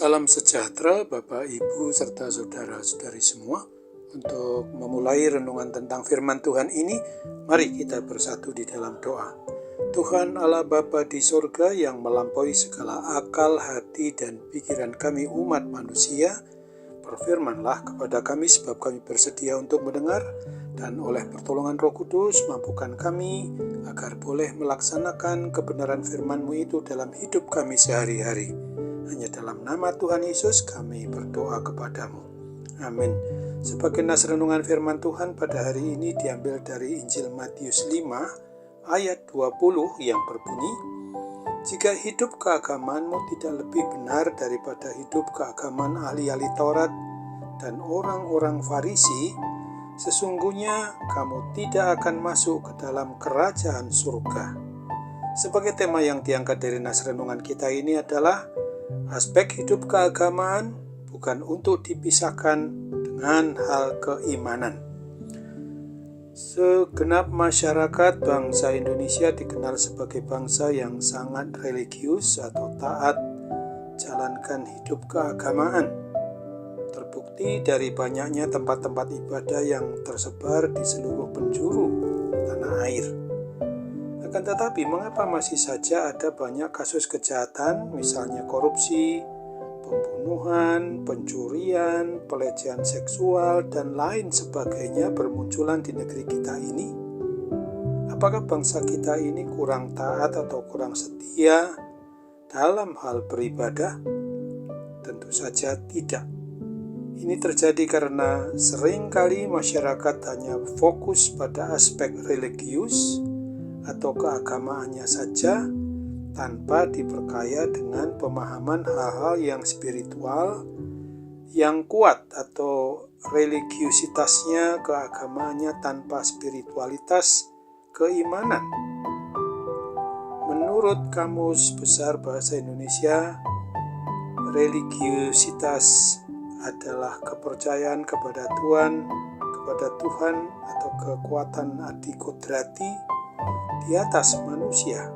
Salam sejahtera Bapak, Ibu, serta saudara-saudari semua. Untuk memulai renungan tentang firman Tuhan ini, mari kita bersatu di dalam doa. Tuhan Allah Bapa di sorga yang melampaui segala akal, hati, dan pikiran kami umat manusia, berfirmanlah kepada kami sebab kami bersedia untuk mendengar, dan oleh pertolongan Roh Kudus mampukan kami agar boleh melaksanakan kebenaran firman-Mu itu dalam hidup kami sehari-hari. Hanya dalam nama Tuhan Yesus kami berdoa kepadamu. Amin. Sebagai nas renungan firman Tuhan pada hari ini diambil dari Injil Matius 5 ayat 20 yang berbunyi, "Jika hidup keagamaanmu tidak lebih benar daripada hidup keagamaan ahli-ahli Taurat dan orang-orang Farisi, sesungguhnya kamu tidak akan masuk ke dalam kerajaan surga." Sebagai tema yang diangkat dari nas renungan kita ini adalah aspek hidup keagamaan bukan untuk dipisahkan dengan hal keimanan. Segenap masyarakat bangsa Indonesia dikenal sebagai bangsa yang sangat religius atau taat jalankan hidup keagamaan. Terbukti dari banyaknya tempat-tempat ibadah yang tersebar di seluruh penjuru tanah air. Akan tetapi, mengapa masih saja ada banyak kasus kejahatan, misalnya korupsi, pembunuhan, pencurian, pelecehan seksual, dan lain sebagainya bermunculan di negeri kita ini? Apakah bangsa kita ini kurang taat atau kurang setia dalam hal beribadah? Tentu saja tidak. Ini terjadi karena seringkali masyarakat hanya fokus pada aspek religius atau keagamaannya saja tanpa diperkaya dengan pemahaman hal-hal yang spiritual yang kuat, atau religiusitasnya, keagamaannya tanpa spiritualitas keimanan. Menurut Kamus Besar Bahasa Indonesia, religiusitas adalah kepercayaan kepada Tuhan atau kekuatan adikodrati di atas manusia,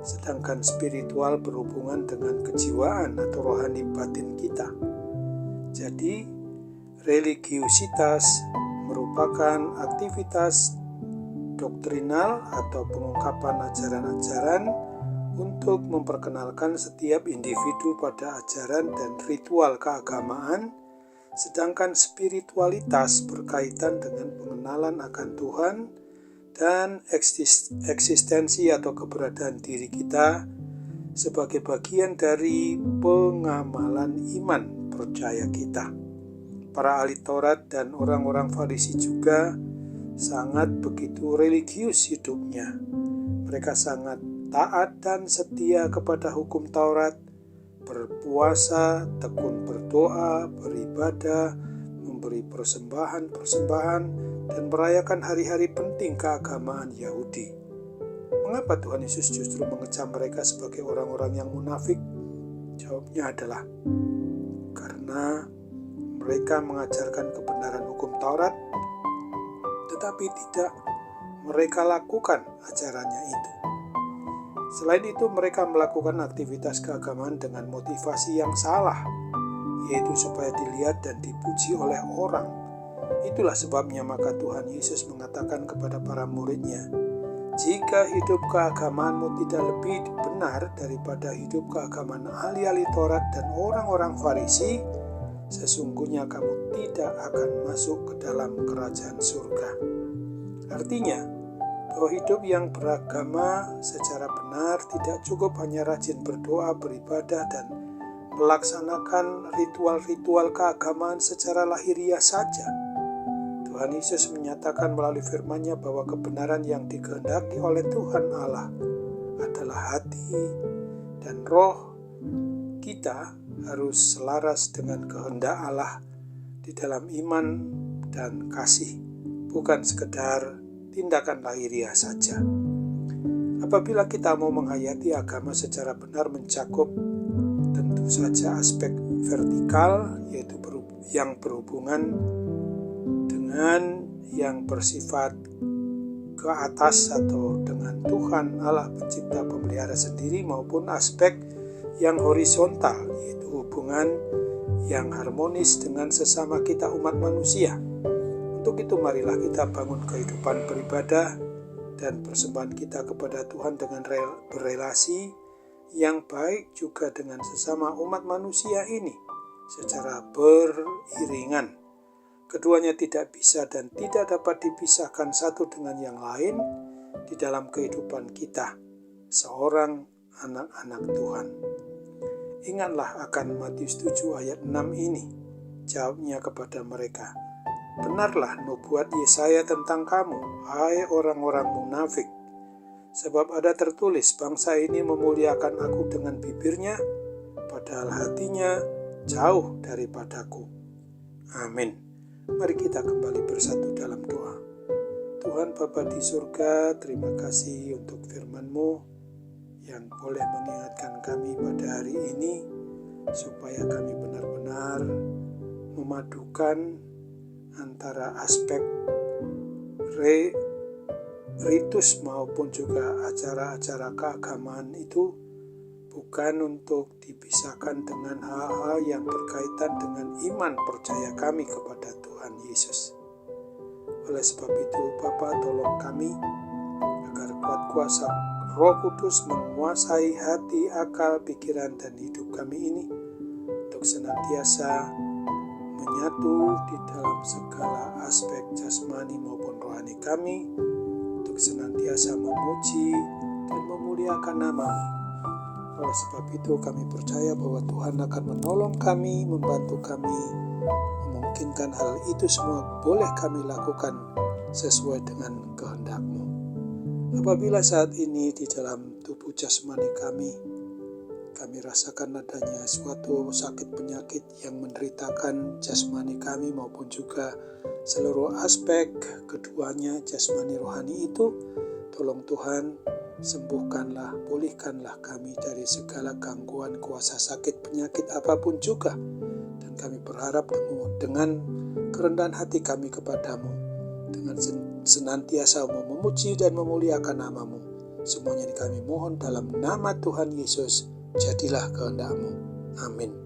sedangkan spiritual berhubungan dengan kejiwaan atau rohani batin kita. Jadi, religiusitas merupakan aktivitas doktrinal atau pengungkapan ajaran-ajaran untuk memperkenalkan setiap individu pada ajaran dan ritual keagamaan, sedangkan spiritualitas berkaitan dengan pengenalan akan Tuhan dan eksistensi atau keberadaan diri kita sebagai bagian dari pengamalan iman percaya kita. Para ahli Taurat dan orang-orang Farisi juga sangat begitu religius hidupnya. Mereka sangat taat dan setia kepada hukum Taurat, berpuasa, tekun berdoa, beribadah, memberi persembahan, dan merayakan hari-hari penting keagamaan Yahudi. Mengapa Tuhan Yesus justru mengecam mereka sebagai orang-orang yang munafik? Jawabnya adalah karena mereka mengajarkan kebenaran hukum Taurat, tetapi tidak mereka lakukan ajarannya itu. Selain itu, mereka melakukan aktivitas keagamaan dengan motivasi yang salah, yaitu supaya dilihat dan dipuji oleh orang. Itulah sebabnya maka Tuhan Yesus mengatakan kepada para murid-Nya, "Jika hidup keagamaanmu tidak lebih benar daripada hidup keagamaan ahli-ahli Taurat dan orang-orang Farisi, sesungguhnya kamu tidak akan masuk ke dalam kerajaan surga." Artinya, bahwa hidup yang beragama secara benar tidak cukup hanya rajin berdoa, beribadah, dan melaksanakan ritual-ritual keagamaan secara lahiriah saja. Tuhan Yesus menyatakan melalui firman-Nya bahwa kebenaran yang dikehendaki oleh Tuhan Allah adalah hati dan roh kita harus selaras dengan kehendak Allah di dalam iman dan kasih, bukan sekedar tindakan lahiriah saja. Apabila kita mau menghayati agama secara benar, mencakup tentu saja aspek vertikal, yaitu yang berhubungan dengan yang bersifat ke atas atau dengan Tuhan Allah pencipta pemelihara sendiri, maupun aspek yang horizontal, yaitu hubungan yang harmonis dengan sesama kita umat manusia. Untuk itu marilah kita bangun kehidupan beribadah dan persembahan kita kepada Tuhan dengan berelasi yang baik juga dengan sesama umat manusia ini secara beriringan. Keduanya tidak bisa dan tidak dapat dipisahkan satu dengan yang lain di dalam kehidupan kita, seorang anak-anak Tuhan. Ingatlah akan Matius 7 ayat 6 ini. Jawabnya kepada mereka, "Benarlah nubuat Yesaya tentang kamu, hai orang-orang munafik. Sebab ada tertulis, bangsa ini memuliakan aku dengan bibirnya, padahal hatinya jauh daripadaku." Amin. Mari kita kembali bersatu dalam doa. Tuhan Bapa di surga, terima kasih untuk firman-Mu yang boleh mengingatkan kami pada hari ini, supaya kami benar-benar memadukan antara aspek ritus maupun juga acara-acara keagamaan itu bukan untuk dipisahkan dengan hal-hal yang berkaitan dengan iman percaya kami kepada Tuhan Yesus. Oleh sebab itu, Bapa, tolong kami agar kuat kuasa Roh Kudus menguasai hati, akal, pikiran, dan hidup kami ini untuk senantiasa menyatu di dalam segala aspek jasmani maupun rohani kami, untuk senantiasa memuji dan memuliakan nama-Mu. Oleh sebab itu kami percaya bahwa Tuhan akan menolong kami, membantu kami, memungkinkan hal itu semua boleh kami lakukan sesuai dengan kehendak-Mu. Apabila saat ini di dalam tubuh jasmani kami rasakan adanya suatu sakit penyakit yang menderitakan jasmani kami maupun juga seluruh aspek keduanya jasmani rohani itu, tolong Tuhan sembuhkanlah, pulihkanlah kami dari segala gangguan kuasa sakit penyakit apapun juga. Dan kami berharap dengan kerendahan hati kami kepadamu, dengan senantiasa memuji dan memuliakan nama-Mu. Semuanya kami mohon dalam nama Tuhan Yesus, jadilah kehendak-Mu. Amin.